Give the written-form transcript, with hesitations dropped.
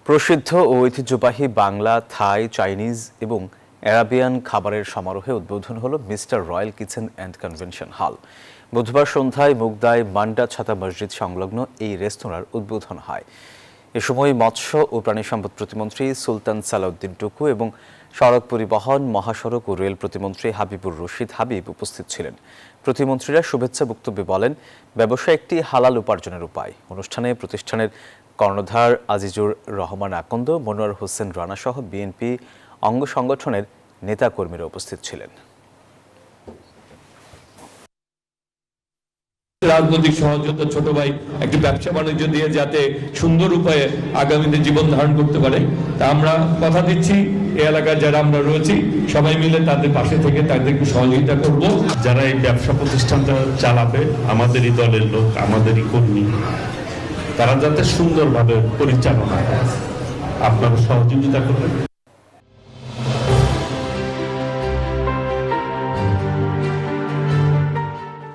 প্রসিদ্ধ ও ঐতিহ্যবাহী বাংলা, থাই, চাইনিজ এবং অ্যারাবিয়ান খাবারের সমারোহে উদ্বোধন হলো mister royal kitchen and convention hall. বুধবার সন্ধ্যায় মুগদায় মান্ডা ছাতা মসজিদ সংলগ্ন এই রেস্তোরাঁর উদ্বোধন হয়। এ সময় মৎস্য ও প্রাণী সম্পদ প্রতিমন্ত্রী সুলতান সালাউদ্দিন টুকু এবং সড়ক পরিবহন, মহাসড়ক ও রেল প্রতিমন্ত্রী হাবিবুর রশিদ হাবিব উপস্থিত ছিলেন। প্রতিমন্ত্রীরা শুভেচ্ছা বক্তব্যে বলেন, ব্যবসা একটি হালাল উপার্জনের উপায়। অনুষ্ঠানে প্রতিষ্ঠানের কর্ণধার আজিজুর রহমান আকন্দ, মনোয়ার হোসেন রানা সহ বিএনপি অঙ্গ সংগঠনের নেতাকর্মীরা উপস্থিত ছিলেন। রাজনৈতিক সহযোগিতা ছোট ভাই একটি ব্যবসা বাণিজ্য দিয়ে যাতে সুন্দর উপায়ে আগামীতে জীবন ধারণ করতে পারে, তা আমরা কথা দিচ্ছি এই এলাকার যারা আমরা রয়েছি সবাই মিলে তাদের পাশে থেকে তাদেরকে সহযোগিতা করব। যারা এই ব্যবসা প্রতিষ্ঠানটা চালাবে আমাদেরই দলের লোক, আমাদেরই কর্মী, তারা যাতে সুন্দরভাবে পরিচালনা হয়, আপনারা সহযোগিতা করবেন।